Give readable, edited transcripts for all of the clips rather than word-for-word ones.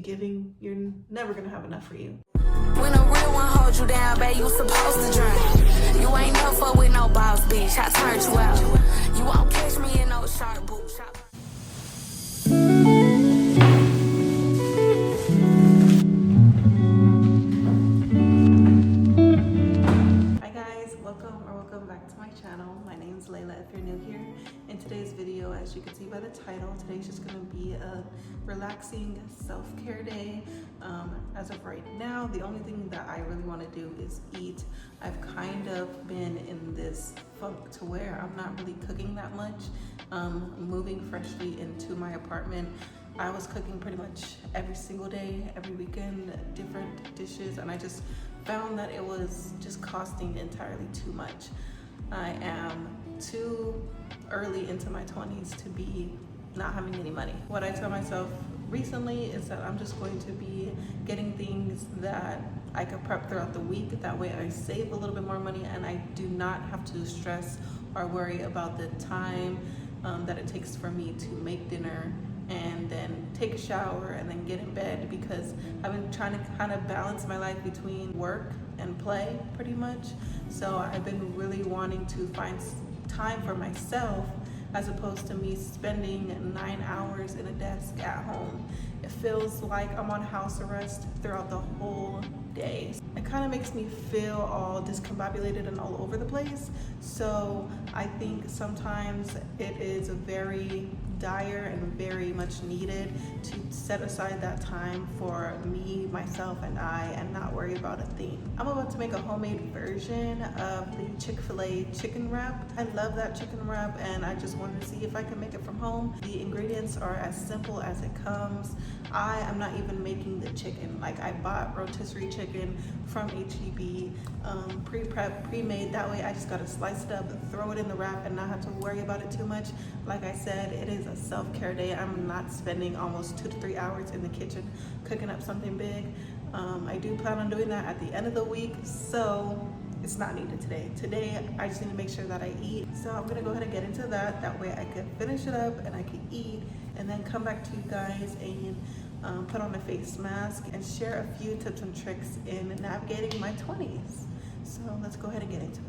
giving, you're never gonna have enough for you. When a real one holds you down, babe, you supposed to drown. You ain't no fuck with no boss, bitch. I turned you out. You won't catch me in no sharp boots. Hi guys, welcome back to my channel. My name is Layla if you're new here. In today's video, as you can see by the title, today's just gonna be a relaxing self-care day. As of right now, the only thing that I really want to do is eat. I've kind of been in this funk to where I'm not really cooking that much. Moving freshly into my apartment, I was cooking pretty much every single day, every weekend, different dishes, and I just found that it was just costing entirely too much. I am too early into my 20s to be not having any money. What I tell myself recently is that I'm just going to be getting things that I could prep throughout the week. That way I save a little bit more money and I do not have to stress or worry about the time that it takes for me to make dinner and then take a shower and then get in bed, because I've been trying to kind of balance my life between work and play pretty much. So I've been really wanting to find time for myself as opposed to me spending 9 hours in a desk at home. It feels like I'm on house arrest throughout the whole day. It kind of makes me feel all discombobulated and all over the place. So I think sometimes it is very dire and very much needed to set aside that time for me, myself, and I, and not worry about a thing. I'm about to make a homemade version of the Chick-fil-A chicken wrap. I love that chicken wrap and I just wanted to see if I can make it from home. The ingredients are as simple as it comes. I am not even making the chicken. Like, I bought rotisserie chicken from HEB, pre-prep, pre-made. That way I just gotta slice it up, throw it in the wrap, and not have to worry about it too much. Like I said, it is a self-care day. I'm not spending almost 2 to 3 hours in the kitchen cooking up something big. I do plan on doing that at the end of the week, so it's not needed today. Today, I just need to make sure that I eat. So I'm gonna go ahead and get into that. That way I can finish it up and I can eat and then come back to you guys and put on a face mask and share a few tips and tricks in navigating my 20s. So let's go ahead and get into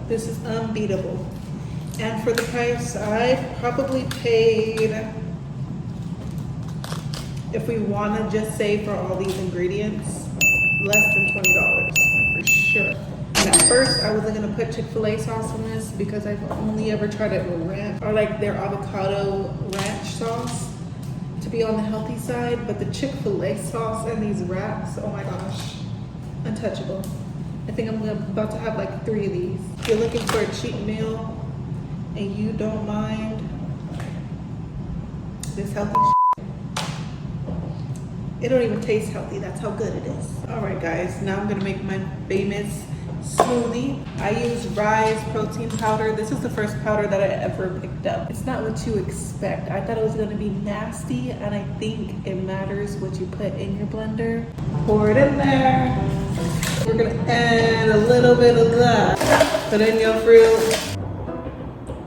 This is unbeatable. And for the price, I probably paid, if we want to just say for all these ingredients, less than $20 for sure. And at first, I wasn't going to put Chick-fil-A sauce on this because I've only ever tried it with ranch, or like their avocado ranch sauce, to be on the healthy side. But the Chick-fil-A sauce and these wraps, oh my gosh, untouchable. I think I'm about to have like 3 of these. If you're looking for a cheap meal and you don't mind this healthy shit, it don't even taste healthy. That's how good it is. All right, guys, now I'm gonna make my famous smoothie. I use Rise protein powder. This is the first powder that I ever picked up. It's not what you expect. I thought it was gonna be nasty, and I think it matters what you put in your blender. Pour it in there. We're gonna add a little bit of that. Put in your fruit.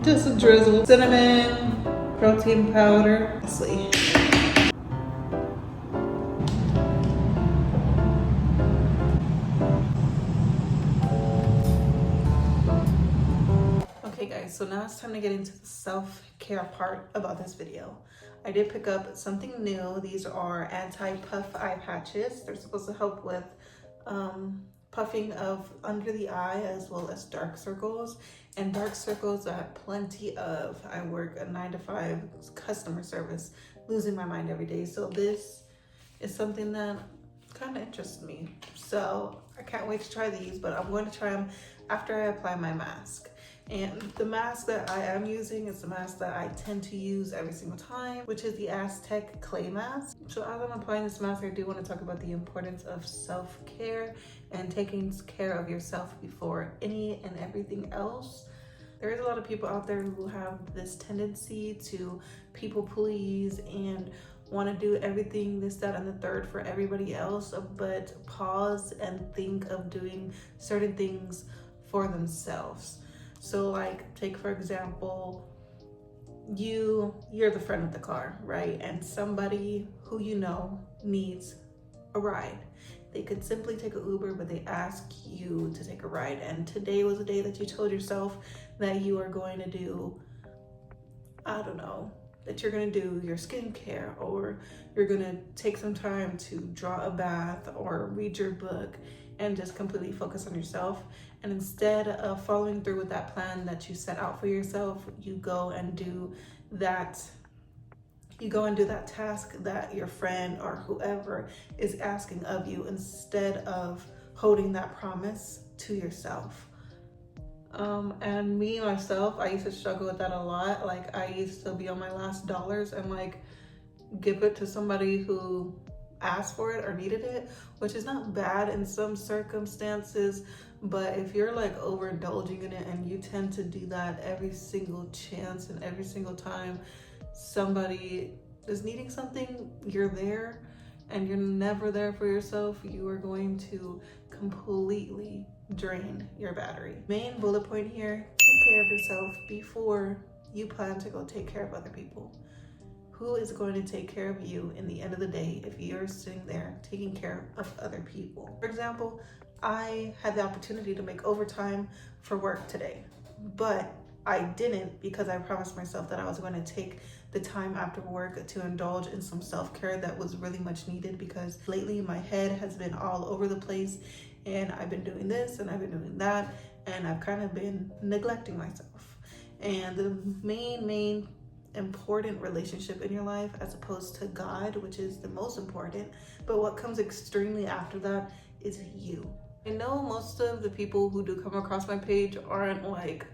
Just a drizzle. Cinnamon, protein powder. Let's see. Okay guys, so now it's time to get into the self-care part about this video. I did pick up something new. These are anti-puff eye patches. They're supposed to help with puffing of under the eye as well as dark circles. And dark circles I have plenty of. I work a 9-to-5 customer service, losing my mind every day. So this is something that kind of interests me. So I can't wait to try these, but I'm going to try them after I apply my mask. And the mask that I am using is the mask that I tend to use every single time, which is the Aztec clay mask. So as I'm applying this mask, I do want to talk about the importance of self-care and taking care of yourself before any and everything else. There is a lot of people out there who have this tendency to people please and want to do everything, this, that, and the third for everybody else, but pause and think of doing certain things for themselves. So like, take for example, you're the friend with the car, right? And somebody who you know needs a ride. They could simply take an Uber, but they ask you to take a ride. And today was a day that you told yourself that you are going to do, I don't know, that you're gonna do your skincare, or you're gonna take some time to draw a bath or read your book and just completely focus on yourself. And instead of following through with that plan that you set out for yourself, you go and do that task that your friend or whoever is asking of you, instead of holding that promise to yourself. And me myself, I used to struggle with that a lot. Like, I used to be on my last dollars and like give it to somebody who asked for it or needed it, which is not bad in some circumstances, but if you're like overindulging in it and you tend to do that every single chance and every single time somebody is needing something, you're there, and you're never there for yourself, you are going to completely drain your battery. Main bullet point here: take care of yourself before you plan to go take care of other people. Who is going to take care of you in the end of the day if you're sitting there taking care of other people? For example, I had the opportunity to make overtime for work today, but I didn't, because I promised myself that I was going to take the time after work to indulge in some self-care that was really much needed, because lately my head has been all over the place and I've been doing this and I've been doing that, and I've kind of been neglecting myself. And the main important relationship in your life, as opposed to God, which is the most important, but what comes extremely after that is you. I know most of the people who do come across my page aren't like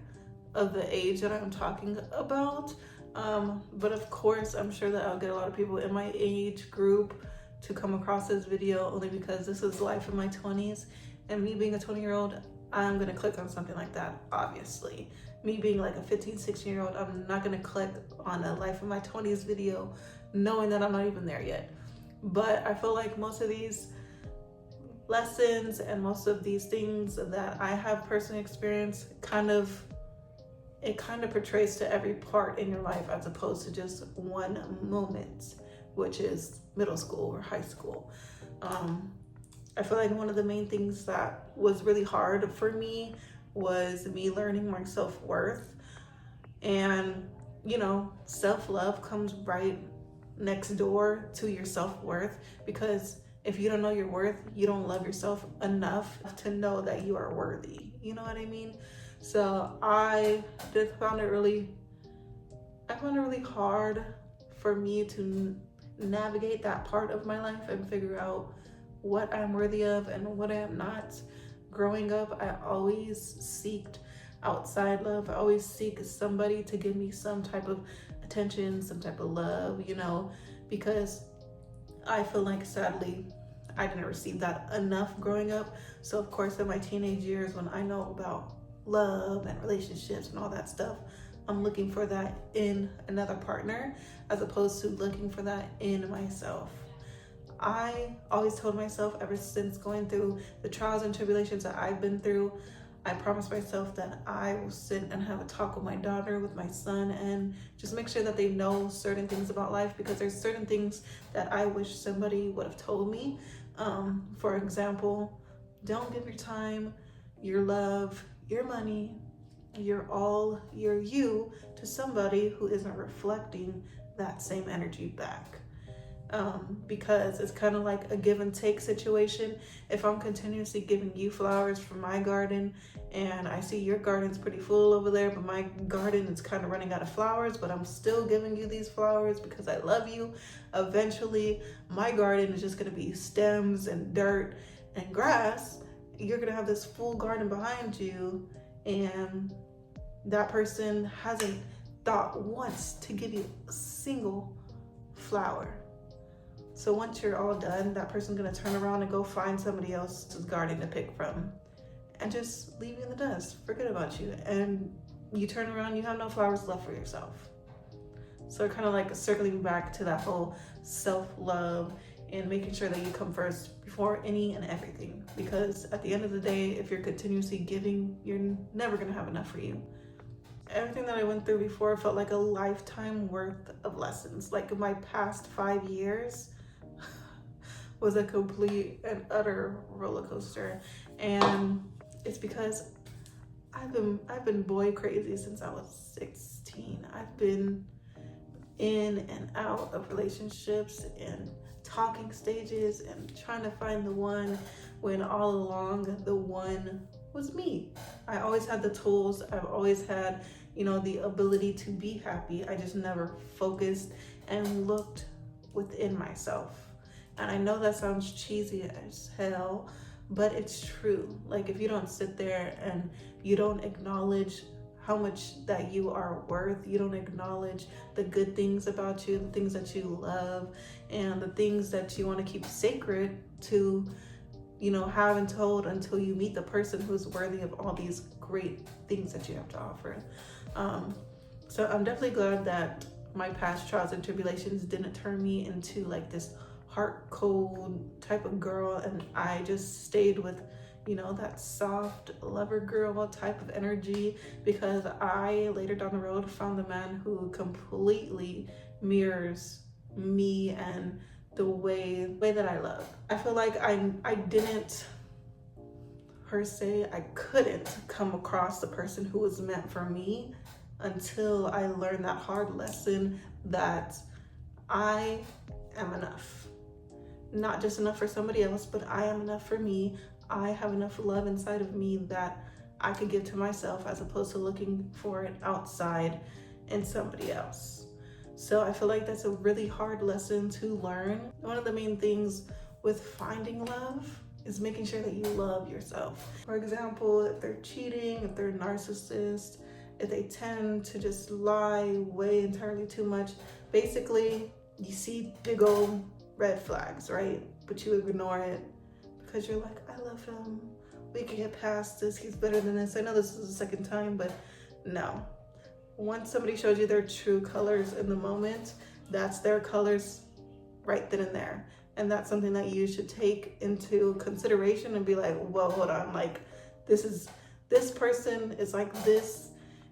of the age that I'm talking about, but of course I'm sure that I'll get a lot of people in my age group to come across this video, only because this is life in my 20s, and me being a 20-year-old, I'm gonna click on something like that. Obviously, me being like a 15-16-year-old, I'm not gonna click on a life in my 20s video knowing that I'm not even there yet. But I feel like most of these lessons and most of these things that I have personally experienced kind of portrays to every part in your life, as opposed to just one moment, which is middle school or high school. I feel like one of the main things that was really hard for me was me learning my self-worth. And you know, self-love comes right next door to your self-worth, because if you don't know your worth, you don't love yourself enough to know that you are worthy. You know what I mean? So I found it really hard for me to navigate that part of my life and figure out what I'm worthy of and what I am not. Growing up, I always seeked outside love. I always seek somebody to give me some type of attention, some type of love, you know, because I feel like, sadly, I didn't receive that enough growing up. So of course, in my teenage years, when I know about love and relationships and all that stuff, I'm looking for that in another partner, as opposed to looking for that in myself. I always told myself, ever since going through the trials and tribulations that I've been through, I promised myself that I will sit and have a talk with my daughter, with my son, and just make sure that they know certain things about life, because there's certain things that I wish somebody would have told me. For example, don't give your time, your love, your money, your all, your you to somebody who isn't reflecting that same energy back. Because it's kind of like a give and take situation. If I'm continuously giving you flowers from my garden, and I see your garden's pretty full over there, but my garden is kind of running out of flowers, but I'm still giving you these flowers because I love you, eventually my garden is just going to be stems and dirt and grass. You're going to have this full garden behind you, and that person hasn't thought once to give you a single flower. So once you're all done, that person's gonna turn around and go find somebody else's garden to pick from and just leave you in the dust, forget about you. And you turn around, you have no flowers left for yourself. So kind of like circling back to that whole self-love and making sure that you come first before any and everything. Because at the end of the day, if you're continuously giving, you're never gonna have enough for you. Everything that I went through before felt like a lifetime worth of lessons. Like my past 5 years was a complete and utter roller coaster. And it's because I've been boy crazy since I was 16. I've been in and out of relationships and talking stages and trying to find the one, when all along the one was me. I always had the tools. I've always had, the ability to be happy. I just never focused and looked within myself. And I know that sounds cheesy as hell, but it's true. Like if you don't sit there and you don't acknowledge how much that you are worth, you don't acknowledge the good things about you, the things that you love, and the things that you want to keep sacred to, haven't told until you meet the person who's worthy of all these great things that you have to offer. So I'm definitely glad that my past trials and tribulations didn't turn me into like this heart cold type of girl, and I just stayed with that soft lover girl type of energy, because I later down the road found the man who completely mirrors me and the way that I love. I feel like I didn't per se, I couldn't come across the person who was meant for me until I learned that hard lesson that I am enough. Not just enough for somebody else, but I am enough for me. I have enough love inside of me that I could give to myself, as opposed to looking for it outside in somebody else. So I feel like that's a really hard lesson to learn. One of the main things with finding love is making sure that you love yourself. For example, if they're cheating, if they're a narcissist, if they tend to just lie way entirely too much, basically you see big old red flags, right? But you ignore it because you're like, I love him. We can get past this. He's better than this. I know this is the second time, but no. Once somebody shows you their true colors in the moment, that's their colors right then and there. And that's something that you should take into consideration and be like, well, hold on. Like this person is like this,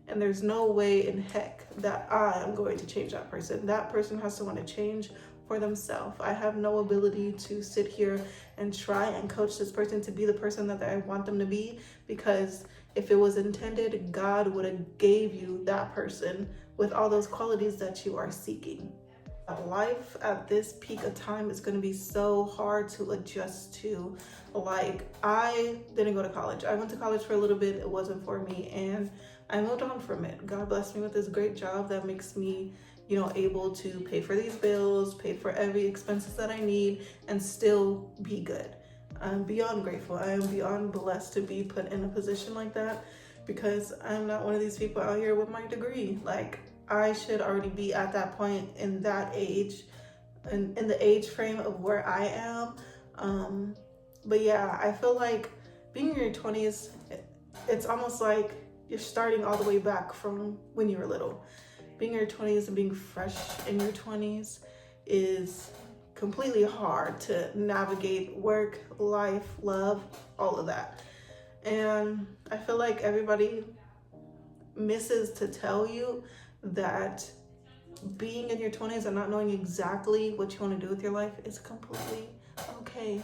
and there's no way in heck that I am going to change that person. That person has to want to change for themselves. I have no ability to sit here and try and coach this person to be the person that I want them to be, because if it was intended, God would have gave you that person with all those qualities that you are seeking. Life at this peak of time is going to be so hard to adjust to. Like, I didn't go to college. I went to college for a little bit. It wasn't for me, and I moved on from it. God blessed me with this great job that makes me able to pay for these bills, pay for every expenses that I need, and still be good. I'm beyond grateful. I am beyond blessed to be put in a position like that, because I'm not one of these people out here with my degree. Like, I should already be at that point in that age, in the age frame of where I am. But yeah, I feel like being in your 20s, it's almost like you're starting all the way back from when you were little. Being in your 20s and being fresh in your 20s is completely hard to navigate work, life, love, all of that. And I feel like everybody misses to tell you that being in your 20s and not knowing exactly what you want to do with your life is completely okay.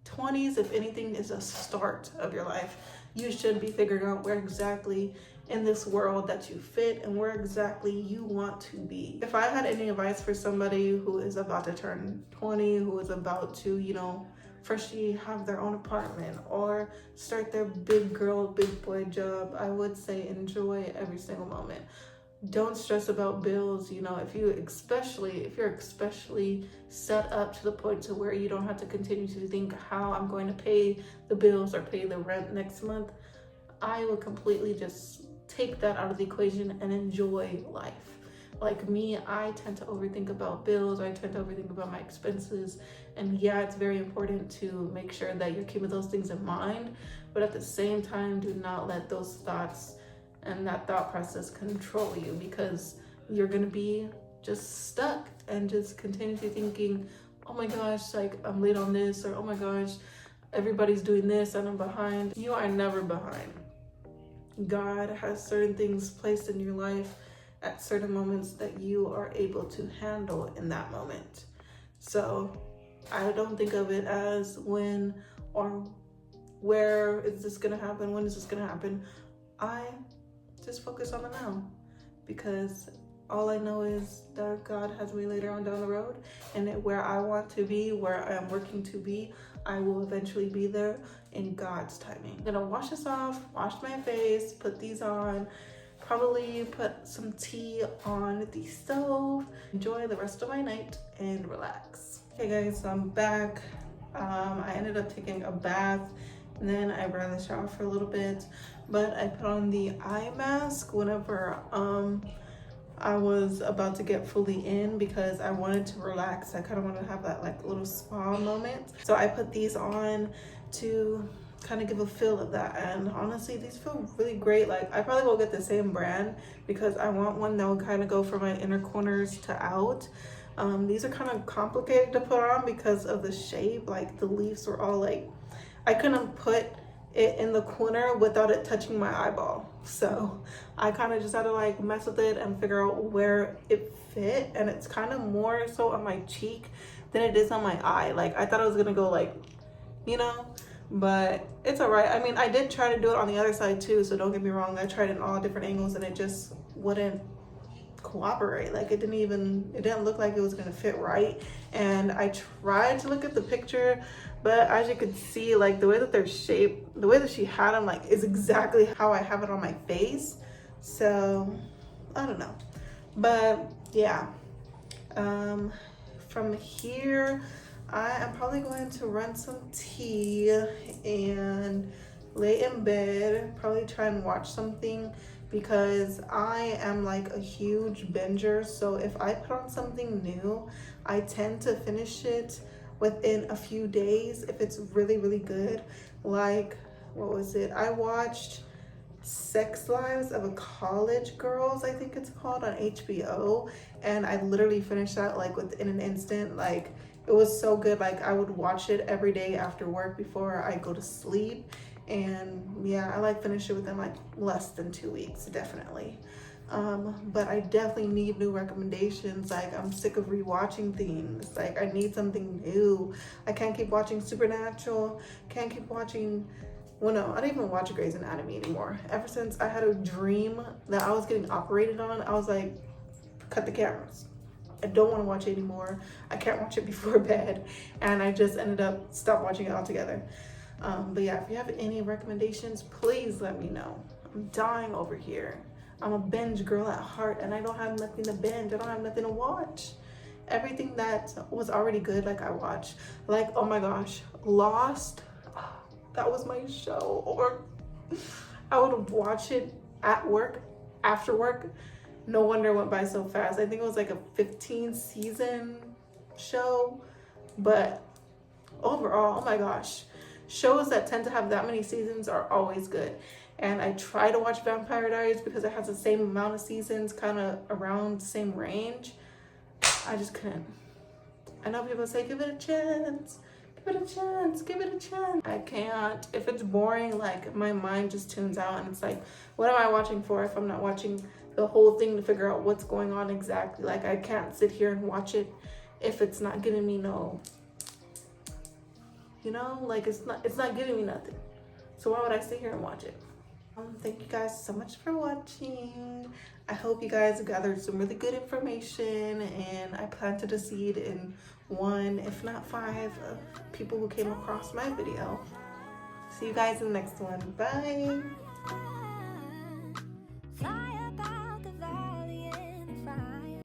20s, if anything, is a start of your life. You should be figuring out where exactly in this world that you fit and where exactly you want to be. If I had any advice for somebody who is about to turn 20, who is about to, freshly have their own apartment or start their big girl, big boy job, I would say enjoy every single moment. Don't stress about bills. If you're especially set up to the point to where you don't have to continue to think how I'm going to pay the bills or pay the rent next month, I would completely just take that out of the equation and enjoy life. Like me, I tend to overthink about bills, I tend to overthink about my expenses. And yeah, it's very important to make sure that you're keeping those things in mind, but at the same time, do not let those thoughts and that thought process control you, because you're gonna be just stuck and just continuously thinking, oh my gosh, like I'm late on this, or oh my gosh, everybody's doing this and I'm behind. You are never behind. God has certain things placed in your life at certain moments that you are able to handle in that moment. So I don't think of it as when or where is this gonna happen, when is this gonna happen. I just focus on the now, because all I know is that God has me later on down the road, and where I want to be, where I am working to be, I will eventually be there in God's timing. I'm gonna wash this off, wash my face, put these on, probably put some tea on the stove, enjoy the rest of my night and relax. Okay guys, so I'm back. I ended up taking a bath, and then I ran the shower for a little bit, but I put on the eye mask whenever I was about to get fully in, because I wanted to relax. I kind of wanted to have that like little spa moment. So I put these on to kind of give a feel of that, and honestly these feel really great. Like I probably will get the same brand, because I want one that will kind of go from my inner corners to out. These are kind of complicated to put on because of the shape. Like the leaves were all like, I couldn't put it in the corner without it touching my eyeball, so I kind of just had to like mess with it and figure out where it fit. And it's kind of more so on my cheek than it is on my eye. Like I thought I was gonna go like, you know, but it's all right. I mean, I did try to do it on the other side too, so don't get me wrong. I tried it in all different angles and it just wouldn't cooperate. Like it didn't look like it was gonna fit right. And I tried to look at the picture, but as you could see, like the way that they're shaped, the way that she had them, like is exactly how I have it on my face. So I don't know, but yeah, from here I am probably going to run some tea and lay in bed, probably try and watch something, because I am like a huge binger. So if I put on something new, I tend to finish it within a few days if it's really, really good. Like, what was it? I watched Sex Lives of a College Girls, I think it's called, on HBO, and I literally finished that like within an instant. Like it was so good. Like I would watch it every day after work before I go to sleep. And yeah, I like finished it within like less than 2 weeks, definitely. But I definitely need new recommendations. Like I'm sick of rewatching things. Like I need something new. I can't keep watching Supernatural, can't keep watching, well no, I don't even watch Grey's Anatomy anymore. Ever since I had a dream that I was getting operated on, I was like, cut the cameras. I don't want to watch it anymore. I can't watch it before bed. And I just ended up stop watching it altogether. But yeah, if you have any recommendations, please let me know. I'm dying over here. I'm a binge girl at heart, and I don't have nothing to binge. I don't have nothing to watch. Everything that was already good, like I watched. Like, oh my gosh, Lost, that was my show. Or I would watch it at work, after work. No wonder it went by so fast. I think it was like a 15 season show, but overall, oh my gosh, shows that tend to have that many seasons are always good. And I try to watch Vampire Diaries because it has the same amount of seasons, kind of around the same range. I just couldn't. I know people say, give it a chance, give it a chance, give it a chance. I can't. If it's boring, like my mind just tunes out, and it's like, what am I watching for if I'm not watching the whole thing to figure out what's going on exactly? Like I can't sit here and watch it if it's not giving me no, you know, like it's not giving me nothing. So why would I sit here and watch it? Thank you guys so much for watching. I hope you guys gathered some really good information, and I planted a seed in 1, if not 5, people who came across my video. See you guys in the next one. Bye.